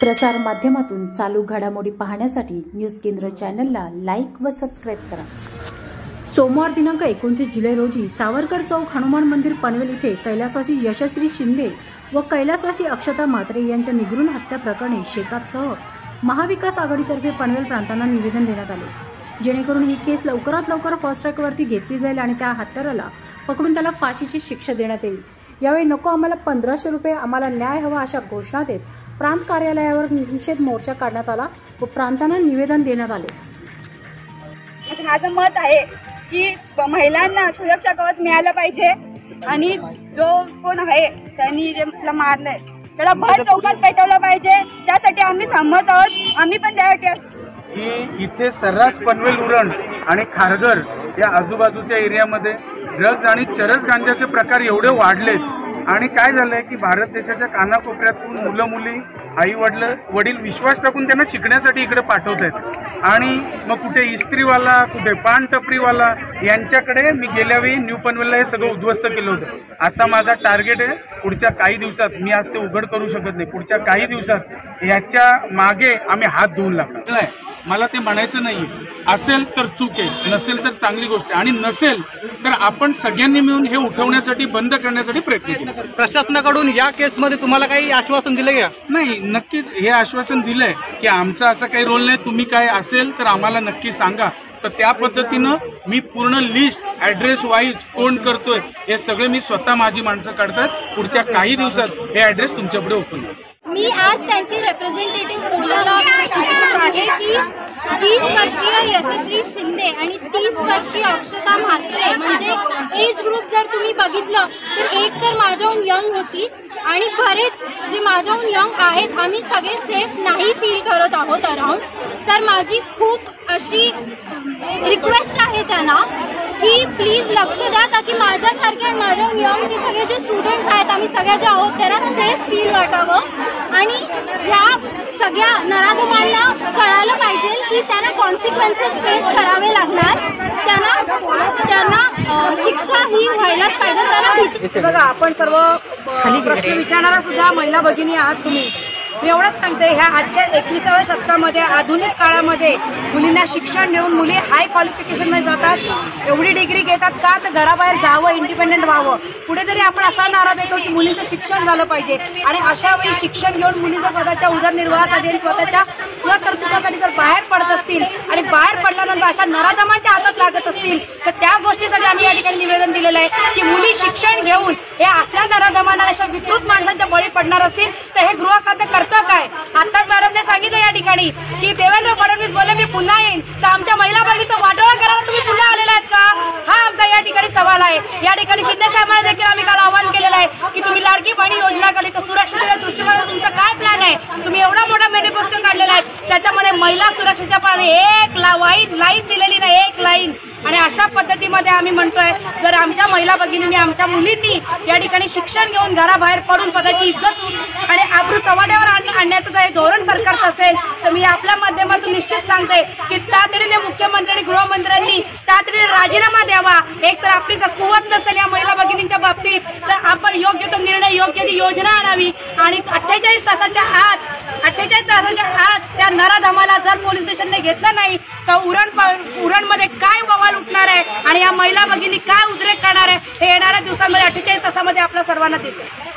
प्रसार माध्यमातून चालू घडामोडी पाहण्यासाठी न्यूज केंद्र चॅनलला लाईक व सबस्क्राईब करा। सोमवार दिनांक 29 जुलै रोजी सावरकर चौक हनुमान मंदिर पनवेल येथे कैलासवासी यशश्री शिंदे व कैलासवासी अक्षता म्हात्रे यांच्या निगृण हत्या प्रकरणी शेकापसह महाविकास आघाडीतर्फे पनवेल प्रांतांना निवेदन देण्यात आले, जेणेकरून ही केस लवकरात लवकर फास्ट ट्रॅकवरती घेतली जाईल आणि त्या हत्याराला पकडून त्याला फाशीची शिक्षा देण्यात येईल। यावेळी नको आम्हाला 1500 रुपये, आम्हाला न्याय हवा अशा घोषणा देत प्रांत कार्यालयावर निषेध मोर्चा काढण्यात आला व प्रांतांना निवेदन देण्यात आले। माझं मत आहे की महिलांना सुरक्षा कवच मिळालं पाहिजे आणि जो कोण आहे त्यांनी जे मला मारलंय त्याला भर चौकात पेटवलं पाहिजे। त्यासाठी आम्ही सहमत आहोत। आम्ही पण त्यासाठी इथे सर्रास पनवेल उरण आणि खारघर या आजूबाजूच्या एरियामध्ये ड्रग्ज आणि चरस गांजाचे प्रकार एवढे वाढलेत आणि काय झालंय की भारत देशाच्या कानाकोपऱ्यातून मुलं मुली आई वडील विश्वास टाकून त्यांना शिकण्यासाठी इकडे पाठवत आहेत आणि मग कुठे इस्त्रीवाला कुठे पान टपरीवाला यांच्याकडे मी गेल्या वेळी न्यू पनवेलला हे सगळं उद्ध्वस्त केलं होतं। आता माझा टार्गेट आहे पुढच्या काही दिवसात, मी आज ते उघड करू शकत नाही, पुढच्या काही दिवसात याच्या मागे आम्ही हात धुवून लागणार। मला ते म्हणायचं नाही, असेल तर चूक आहे, नसेल तर चांगली गोष्ट आहे आणि नसेल तर आपण सगळ्यांनी मिळून हे उठवण्यासाठी बंद करण्यासाठी प्रयत्न केले। प्रशासनाकडून या केसमध्ये तुम्हाला काही आश्वासन दिलं का? नाही, नक्कीच हे आश्वासन दिलंय की आमचा असा काही रोल नाही, तुम्ही काय असेल तर आम्हाला नक्की सांगा। तर त्या पद्धतीनं मी पूर्ण लिस्ट ॲड्रेस वाईज कोण करतोय हे सगळे मी स्वतः माझी माणसं काढतात। पुढच्या काही दिवसात हे ॲड्रेस तुमच्यापुढे ओपन होईल। मी आज त्यांची रिप्रेझेंटेटिव्ह बोलायला इच्छुक आहे की 20 वर्षीय यशश्री शिंदे आणि 30 वर्षीय अक्षता म्हात्रे म्हणजे एज ग्रुप जर तुम्ही बघितलं तर एक तर माझ्याहून यंग होती आणि बरेच जे माझ्याहून यंग आहेत आम्ही सगळे सेफ नाही फील करत आहोत अराउंड। तर माझी खूप अशी रिक्वेस्ट आहे त्यांना की प्लीज लक्ष द्या ताकी माझ्यासारख्या माझ्याहून यंग जे सगळे जे स्टुडंट्स आहेत आम्ही सगळे जे आहोत त्यांना सेफ फील वाटावं आणि ह्या सगळ्या नराधमांना कळायला पाहिजे की त्यांना कॉन्सिक्वेन्सेस फेस करावे लागणार, त्यांना शिक्षा ही व्हायलाच पाहिजे। त्यांना बघा, आपण सर्व प्रश्न विचारणारा सुद्धा महिला भगिनी आहात तुम्ही। मी एवढंच सांगते, ह्या आजच्या 21व्या शतकामध्ये आधुनिक काळामध्ये मुलींना शिक्षण देऊन मुली हाय क्वालिफिकेशनमध्ये जातात, एवढी डिग्री घेतात का तर घराबाहेर जावं, इंडिपेंडेंट व्हावं। कुठेतरी आपण असा नारा देतो की मुलींचं शिक्षण झालं पाहिजे आणि अशा वेळी शिक्षण घेऊन मुलींचा स्वतःच्या उदरनिर्वाहासाठी आणि स्वतःच्या स्वकर्तृत्वासाठी जर बाहेर पडत असतील आणि बाहेर पडल्यानंतर अशा नराधमांच्या हातात लागत असतील तर त्या गोष्टीसाठी आम्ही या ठिकाणी निवेदन दिलेलं आहे की मुली शिक्षण घेऊन हे असल्या नराधमांना अशा विकृत माणसांच्या बळी पडणार असतील तर हे गृह खाते करतं काय? आताच मॅडमने सांगितलं या ठिकाणी की देवेंद्र फडणवीस बोलले मी पुन्हा येईन, तर आमच्या महिला भगिनीचं वाटोळा करायला तुम्ही पुन्हा आलेला आहेत का? हा आमचा या ठिकाणी सवाल आहे। या ठिकाणी शिंदे साहेबांना देखील आम्ही काल आवाहन केलेलं आहे की तुम्ही लाडकी बहिणी योजनाकडे तर सुरक्षिततेच्या दृष्टीने तुमचा काय प्लॅन आहे? तुम्ही एवढा मोठा मॅनिफेस्टो काढलेला आहे, त्याच्यामध्ये महिला सुरक्षेच्या पाने एक लाईन दिलेली नाही, एक लाईन। आणि अशा पद्धतीमध्ये आम्ही म्हणतोय जर आमच्या महिला भगिनींनी आमच्या मुलींनी या ठिकाणी शिक्षण घेऊन घराबाहेर पडून स्वतःची इज्जत आणि आबरू चव्हाट्यावर आणण्याचं जर धोरण सरकारचं असेल तर मी आपल्या माध्यमातून निश्चित सांगते की तातडीने मुख्यमंत्री आणि गृहमंत्र्यांनी तातडीने राजीनामा द्यावा। एक तर आपली जर कुवत नसेल या महिला भगिनींच्या बाबतीत तर आपण योग्य तो निर्णय, योग्य ती योजना आणावी आणि 48 तासाच्या आत त्या नराधमाला जर पोलीस स्टेशनने घेतलं नाही तर उरणमध्ये काय बवाल उठणार आहे आणि या महिला भगिनी काय उद्रेक करणार आहे हे येणाऱ्या दिवसांमध्ये 48 तासामध्ये आपल्या सर्वांना दिसेल।